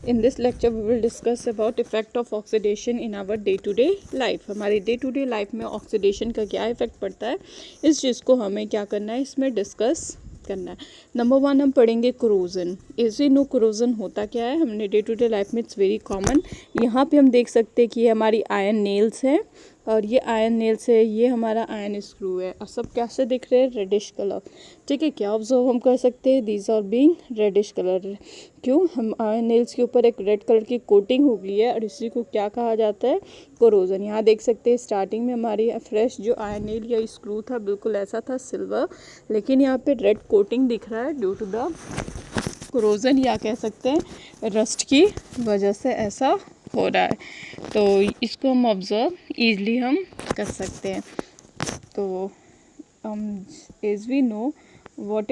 In this lecture we will discuss about effect of oxidation in our day to day life. हमारे day to day life में oxidation का क्या effect पड़ता है, इस चीज़ को हमें क्या करना है, इसमें डिस्कस करना है. नंबर 1 हम पढ़ेंगे corrosion. As we know corrosion होता क्या है, हमने डे टू डे लाइफ में इट्स वेरी कॉमन. यहाँ पे हम देख सकते हैं कि ये हमारी आयरन नेल्स है और ये आयरन नेल्स है, ये हमारा आयरन स्क्रू है और सब कैसे दिख रहे हैं, रेडिश कलर. ठीक है, क्या ऑब्जर्व हम कर सकते हैं, these are being reddish colour. क्यों, हम आयरन नेल्स के ऊपर एक रेड कलर की कोटिंग हो गई है और इसी को क्या कहा जाता है, कोरोजन. यहाँ देख सकते हैं स्टार्टिंग में हमारी फ्रेश जो आयरन नेल या स्क्रू था बिल्कुल ऐसा था सिल्वर, लेकिन यहाँ पे रेड कोटिंग दिख रहा है ड्यू टू द कोरोजन, या कह सकते हैं रस्ट की वजह से ऐसा हो रहा है. तो इसको हम ऑब्जर्व ईजली हम कर सकते हैं. तो as we know what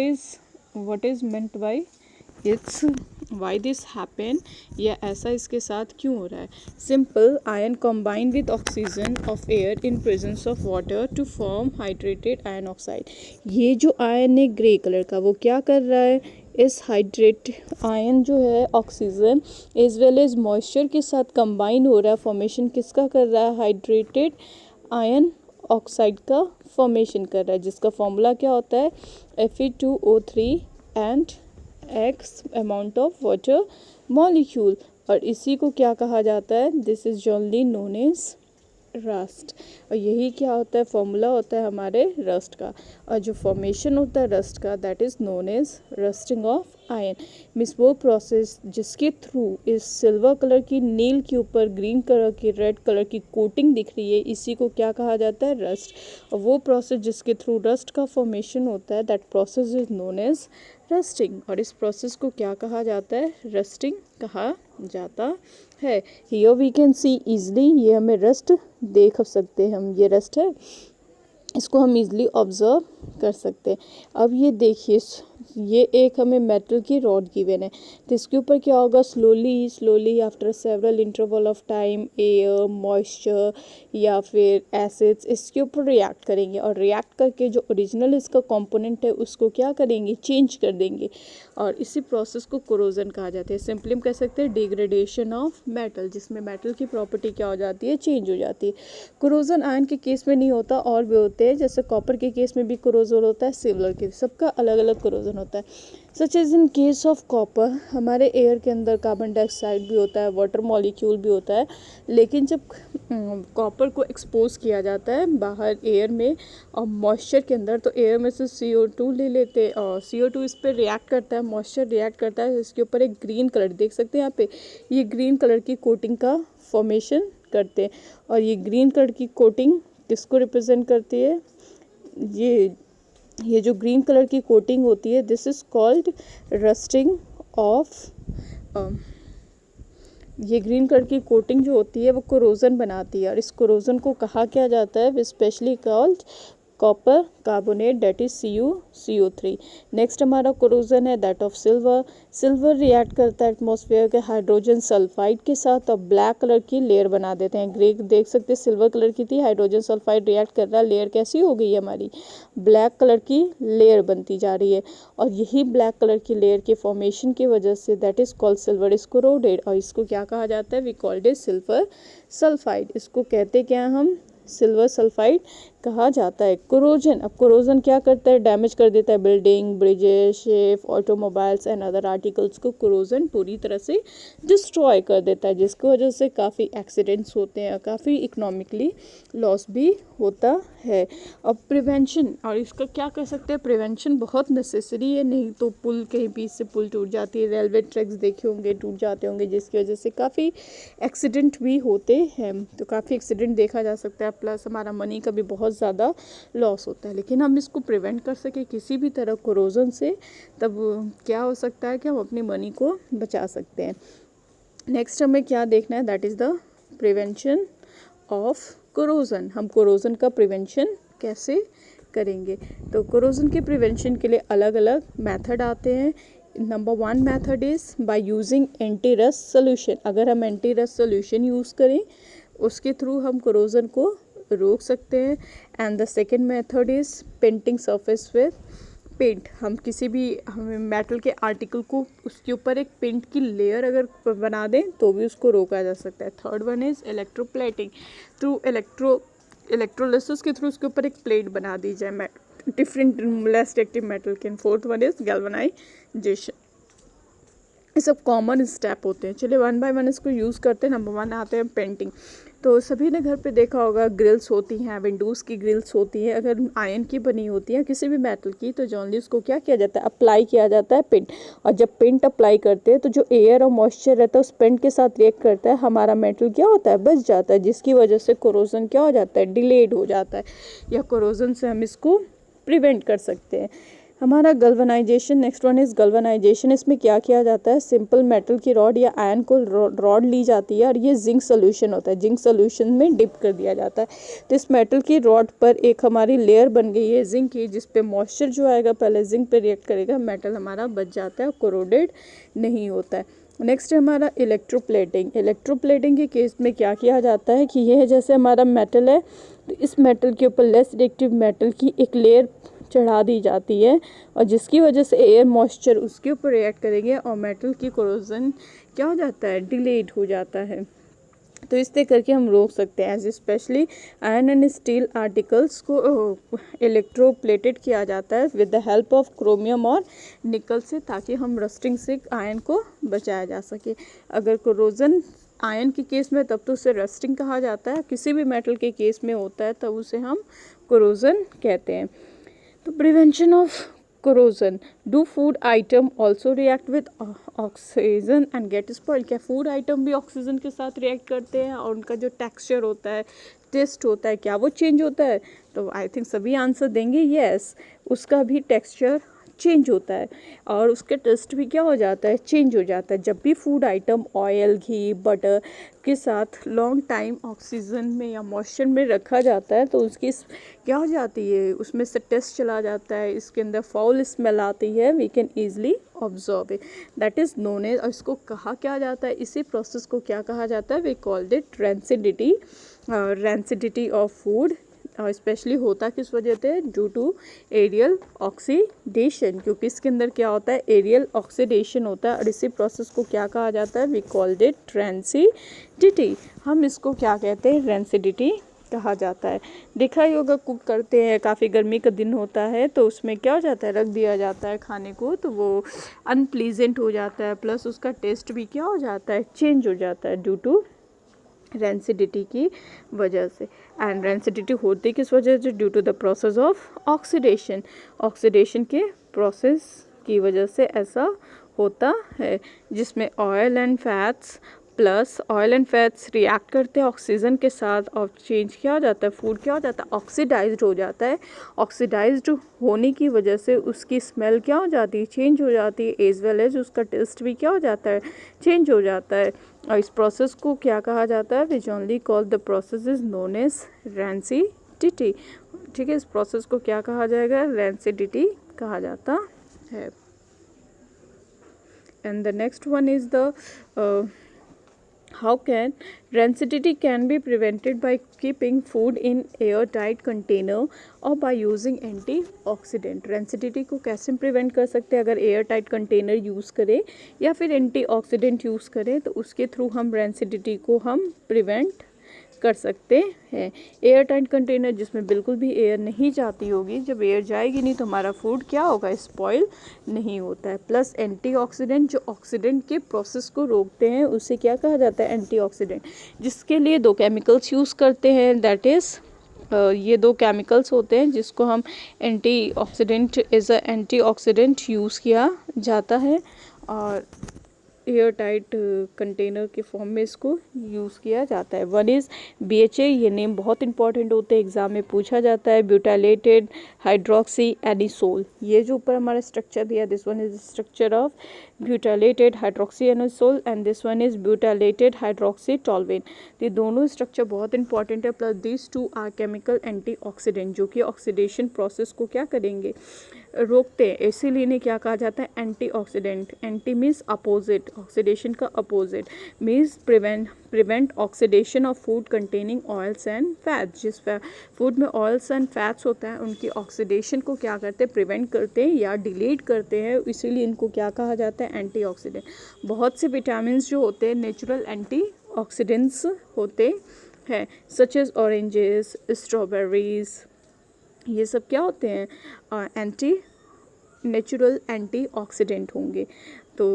is meant by it's why this happen, या ऐसा इसके साथ क्यों हो रहा है. Simple, iron combine with oxygen of air in presence of water to form hydrated iron oxide. ये जो आयरन है ग्रे कलर का, वो क्या कर रहा है, इस हाइड्रेट आयन जो है oxygen as well as moisture के साथ कंबाइन हो रहा है. फॉर्मेशन किसका कर रहा है, हाइड्रेटेड आयन ऑक्साइड का फॉर्मेशन कर रहा है, जिसका फॉर्मूला क्या होता है, Fe2O3 and X amount of water molecule. और इसी को क्या कहा जाता है, this is generally known as rust. और यही क्या होता है, फॉर्मूला होता है हमारे रस्ट का. और जो फॉर्मेशन होता है रस्ट का, that is known as rusting of iron. Means वो प्रोसेस जिसके थ्रू इस सिल्वर कलर की नील के ऊपर ग्रीन कलर की रेड कलर की कोटिंग दिख रही है, इसी को क्या कहा जाता है, रस्ट. और वो प्रोसेस जिसके थ्रू रस्ट का फॉर्मेशन होता है, that process is known as rusting. और इस प्रोसेस को क्या कहा जाता है, रस्टिंग कहा जाता है. Here we can see easily, ये हमें रस्ट देख सकते हैं हम, ये रस्ट है, इसको हम इजली ऑब्जर्व कर सकते हैं. अब ये देखिए, ये एक हमें मेटल की रॉड गिवन है, तो इसके ऊपर क्या होगा, slowly after several interval of time air, moisture या फिर एसिड्स इसके ऊपर रिएक्ट करेंगे, और रिएक्ट करके जो ओरिजिनल इसका कंपोनेंट है उसको क्या करेंगे, चेंज कर देंगे. और इसी प्रोसेस को कोरोजन कहा जाता है. सिंपली हम कह सकते हैं डिग्रेडेशन ऑफ मेटल, जिसमें मेटल की प्रॉपर्टी क्या हो जाती है, चेंज हो जाती है. कोरोजन आयरन के केस में नहीं होता, और भी होते हैं, जैसे कॉपर के केस में भी कोरोजन होता है, सिल्वर के, सबका अलग अलग कोरोजन होता है. Such as in case of copper, हमारे एयर के अंदर कार्बन डाइऑक्साइड भी होता है, वाटर मॉलिक्यूल भी होता है, लेकिन जब कॉपर को एक्सपोज किया जाता है बाहर एयर में और मॉइस्चर के अंदर, तो एयर में से CO2 ले लेते हैं और CO2 इस पर रिएक्ट करता है, मॉइस्चर रिएक्ट करता है, इसके ऊपर एक ग्रीन कलर देख सकते हैं यहाँ पे, ये ग्रीन कलर की कोटिंग का फॉर्मेशन करते हैं. और ये ग्रीन कलर की कोटिंग किसको रिप्रेजेंट करती है, ये जो ग्रीन कलर की कोटिंग होती है, this is called rusting of. ये ग्रीन कलर की कोटिंग जो होती है वो कोरोजन बनाती है, और इस कोरोजन को कहा क्या जाता है, specially called copper carbonate, that is CO3. Next हमारा कोरोजन है दैट ऑफ सिल्वर रिएक्ट करता है एटमॉस्फेयर के हाइड्रोजन सल्फाइड के साथ और ब्लैक कलर की लेयर बना देते हैं. ग्रे देख सकते हैं सिल्वर कलर की थी, हाइड्रोजन सल्फाइड रिएक्ट कर रहा है, लेयर कैसी हो गई है हमारी, ब्लैक कलर की लेयर बनती जा रही है. और यही ब्लैक कलर की लेयर के फॉर्मेशन की वजह से that is called silver is corroded, और इसको क्या कहा जाता है, we called it silver sulphide. इसको कहते क्या हम, सिल्वर सल्फाइड कहा जाता है. कोरोजन, अब कोरोजन क्या करता है, डैमेज कर देता है building, bridges, ship, automobiles and other articles को कोरोजन पूरी तरह से डिस्ट्रॉय कर देता है, जिसकी वजह से काफ़ी एक्सीडेंट्स होते हैं, काफ़ी इकोनॉमिकली लॉस भी होता है. अब प्रिवेंशन, और इसका क्या कर सकते हैं, प्रिवेंशन बहुत नेसेसरी है, नहीं तो पुल कहीं बीच से पुल टूट जाती है, रेलवे ट्रैक्स देखे होंगे टूट जाते होंगे, जिसकी वजह से काफ़ी एक्सीडेंट भी होते हैं. तो काफ़ी एक्सीडेंट देखा जा सकता है, प्लस हमारा मनी का भी बहुत ज़्यादा लॉस होता है. लेकिन हम इसको प्रिवेंट कर सके किसी भी तरह कोरोजन से, तब क्या हो सकता है कि हम अपनी मनी को बचा सकते हैं. नेक्स्ट हमें क्या देखना है, that is the prevention of corrosion. हम कोरोजन का प्रिवेंशन कैसे करेंगे, तो कोरोजन के प्रिवेंशन के लिए अलग अलग मेथड आते हैं. Number 1 method is by using anti rust solution. अगर हम एंटी रस्ट सोल्यूशन यूज़ करें उसके थ्रू हम कोरोजन को रोक सकते हैं. And the second method is painting surface with paint, हम किसी भी हमें मेटल के आर्टिकल को उसके ऊपर एक पेंट की लेयर अगर बना दें तो भी उसको रोका जा सकता है। Third one is electroplating, through electrolysis के थ्रू उसके ऊपर एक प्लेट बना दी जाए डिफरेंट लेस एक्टिव मेटल के। Fourth one is galvanisation. ये सब कॉमन स्टेप होते हैं। चलिए वन बाय वन इसको यूज़ करते हैं। नंबर वन आते हैं पेंटिंग। तो सभी ने घर पे देखा होगा ग्रिल्स होती हैं, विंडोज़ की ग्रिल्स होती हैं, अगर आयरन की बनी होती है किसी भी मेटल की, तो जनरली उसको क्या किया जाता है, अप्लाई किया जाता है पेंट। और जब पेंट अप्लाई करते हैं तो जो एयर और मॉइस्चर रहता है उस पेंट के साथ रिएक्ट करता है, हमारा मेटल क्या होता है, बच जाता है, जिसकी वजह से कोरोजन क्या हो जाता है, डिलेड हो जाता है, या कोरोजन से हम इसको प्रिवेंट कर सकते हैं। हमारा गल्वनाइजेशन, नेक्स्ट वन इज़ गल्वनाइजेशन। इसमें क्या किया जाता है, सिंपल मेटल की रॉड या आयरन को रॉड ली जाती है और ये जिंक सोल्यूशन होता है, जिंक सोल्यूशन में डिप कर दिया जाता है। तो इस मेटल की रॉड पर एक हमारी लेयर बन गई है जिंक की, जिस पे मॉइस्चर जो आएगा पहले जिंक पे रिएक्ट करेगा, मेटल हमारा बच जाता है और कोरोडेड नहीं होता है। नेक्स्ट है हमारा इलेक्ट्रोप्लेटिंग। इलेक्ट्रोप्लेटिंग के केस में क्या किया जाता है कि यह जैसे हमारा मेटल है तो इस मेटल के ऊपर लेस रिएक्टिव मेटल की एक लेयर चढ़ा दी जाती है, और जिसकी वजह से एयर मॉइस्चर उसके ऊपर रिएक्ट करेंगे और मेटल की कोरोजन क्या हो जाता है, डिलेड हो जाता है। तो इस तरह करके हम रोक सकते हैं। As specially iron and steel articles को इलेक्ट्रोप्लेटेड किया जाता है with the help of chromium और निकल से, ताकि हम रस्टिंग से आयरन को बचाया जा सके। अगर कोरोजन आयरन के केस में तब तो उसे रस्टिंग कहा जाता है, किसी भी मेटल के केस में होता है तब उसे हम कोरोजन कहते हैं। तो prevention of corrosion, do food item also react with oxygen and get spoil. क्या फूड आइटम भी ऑक्सीजन के साथ रिएक्ट करते हैं और उनका जो टेक्सचर होता है, टेस्ट होता है, क्या वो चेंज होता है? तो आई थिंक सभी आंसर देंगे यस, उसका भी टेक्सचर चेंज होता है और उसके टेस्ट भी क्या हो जाता है, चेंज हो जाता है। जब भी फूड आइटम ऑयल, घी, बटर के साथ लॉन्ग टाइम ऑक्सीजन में या मॉइस्चर में रखा जाता है तो उसकी क्या हो जाती है, उसमें से टेस्ट चला जाता है, इसके अंदर फाउल स्मेल आती है, we can easily observe it, that is known as. और इसको कहा क्या जाता है, इसी प्रोसेस को क्या कहा जाता है, we called it rancidity, rancidity of food. और स्पेशली होता किस वजह से, ड्यू टू एरियल ऑक्सीडेशन, क्योंकि इसके अंदर क्या होता है, एरियल ऑक्सीडेशन होता है। और इसी प्रोसेस को क्या कहा जाता है, वी कॉल्ड इट रैंसिडिटी। हम इसको क्या कहते हैं, रैंसिडिटी कहा जाता है। देखा ही होगा कुक करते हैं, काफ़ी गर्मी का दिन होता है तो उसमें क्या हो जाता है, रख दिया जाता है खाने को, तो वो अनप्लीजेंट हो जाता है, प्लस उसका टेस्ट भी क्या हो जाता है, चेंज हो जाता है ड्यू टू रैंसिडिटी की वजह से। एंड रैंसिडिटी होती किस वजह से, due to the process of oxidation, oxidation के प्रोसेस की वजह से ऐसा होता है, जिसमें ऑयल एंड फैट्स रिएक्ट करते हैं ऑक्सीजन के साथ और चेंज क्या हो जाता है, फूड क्या हो जाता है, ऑक्सीडाइज्ड हो जाता है। ऑक्सीडाइज्ड होने की वजह से उसकी स्मेल क्या हो जाती है, चेंज हो जाती है, एज वेल एज उसका टेस्ट भी क्या हो जाता है, चेंज हो जाता है। और इस प्रोसेस को क्या कहा जाता है, we generally call the process is known as rancidity. ठीक है, इस प्रोसेस को क्या कहा जाएगा, रैंसिडिटी कहा जाता है। And the next one is the how can rancidity can be prevented by keeping food in airtight container और by using antioxidant। rancidity को कैसे प्रिवेंट कर सकते हैं, अगर एयर टाइट कंटेनर यूज़ करें या फिर एंटीऑक्सीडेंट यूज़ करें तो उसके थ्रू हम rancidity को हम प्रिवेंट कर सकते हैं। एयर टाइट कंटेनर जिसमें बिल्कुल भी एयर नहीं जाती होगी, जब एयर जाएगी नहीं तो हमारा फूड क्या होगा, स्पॉइल नहीं होता है। प्लस एंटीऑक्सीडेंट, जो ऑक्सीडेंट के प्रोसेस को रोकते हैं उसे क्या कहा जाता है, एंटीऑक्सीडेंट, जिसके लिए दो केमिकल्स यूज़ करते हैं, दैट इज़ ये दो केमिकल्स होते हैं जिसको हम antioxidant as a antioxidant use किया जाता है और एयर टाइट कंटेनर के फॉर्म में इसको यूज़ किया जाता है। वन इज़ BHA, ये नेम बहुत इंपॉर्टेंट होते हैं, एग्जाम में पूछा जाता है, ब्यूटाइलेटेड हाइड्रोक्सी एनिसोल। ये जो ऊपर हमारा स्ट्रक्चर दिया, this one is structure of butylated hydroxy anisole and this one is butylated hydroxy toluene. ये दोनों स्ट्रक्चर बहुत इंपॉर्टेंट है। Plus this two are chemical antioxidant, जो कि ऑक्सीडेशन प्रोसेस को क्या करेंगे, रोकते हैं, इसीलिए इन्हें क्या कहा जाता है, antioxidant. Anti means opposite, oxidation का opposite, means prevent oxidation of food containing oils and fats. जिस फूड में ऑयल्स एंड फैट्स होता है उनकी ऑक्सीडेशन को क्या करते हैं, प्रिवेंट करते हैं या डिलीट करते हैं, इसीलिए इनको क्या कहा जाता है, एंटीऑक्सीडेंट। बहुत से विटामिन जो होते हैं नेचुरल एंटीऑक्सीडेंट्स होते हैं, सच एज ऑरेंजेस, स्ट्रॉबेरीज, ये सब क्या होते हैं, नेचुरल एंटीऑक्सीडेंट होंगे। तो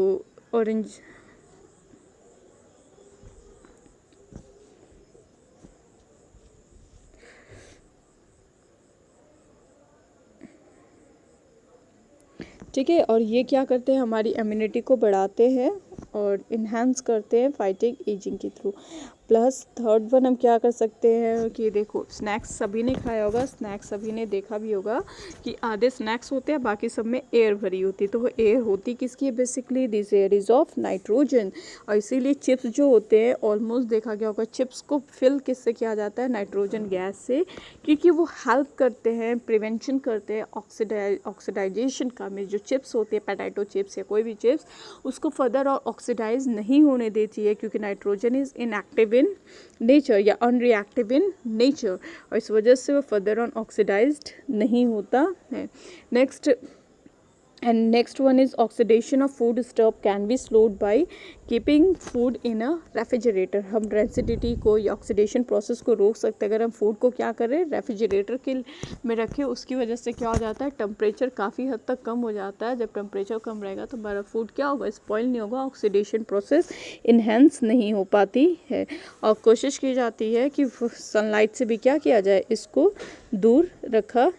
ऑरेंज ठीक है, और ये क्या करते हैं, हमारी इम्यूनिटी को बढ़ाते हैं और इन्हांस करते हैं फाइटिंग एजिंग के थ्रू। प्लस थर्ड वन हम क्या कर सकते हैं कि देखो, स्नैक्स सभी ने खाया होगा, स्नैक्स सभी ने देखा भी होगा कि आधे स्नैक्स होते हैं, बाकी सब में एयर भरी होती है। तो वो एयर होती किसकी है, basically this air is of nitrogen. और इसीलिए चिप्स जो होते हैं, ऑलमोस्ट देखा गया होगा, चिप्स को फिल किससे किया जाता है, नाइट्रोजन गैस से, क्योंकि वो हेल्प करते हैं, प्रिवेंशन करते हैं ऑक्सीडाइजेशन का। में जो चिप्स होती है, पोटैटो चिप्स या कोई भी चिप्स, उसको फर्दर और ऑक्सीडाइज नहीं होने देती है, क्योंकि nitrogen is inactive in nature या अनरिएक्टिव इन नेचर, और इस वजह से वो फर्दर ऑन ऑक्सीडाइज्ड नहीं होता है। Next one is oxidation of food stop can be slowed by keeping food in a refrigerator. हम रेसिडिटी को या ऑक्सीडेशन प्रोसेस को रोक सकते हैं अगर हम फूड को क्या करें, रेफ्रिजरेटर के में रखें। उसकी वजह से क्या हो जाता है, टेम्परेचर काफ़ी हद तक कम हो जाता है। जब टेम्परेचर कम रहेगा तो हमारा फूड क्या होगा, स्पॉइल नहीं होगा, ऑक्सीडेशन प्रोसेस इन्हेंस नहीं हो पाती है। और कोशिश की जाती है कि सनलाइट से भी क्या किया जाए, इसको दूर रखा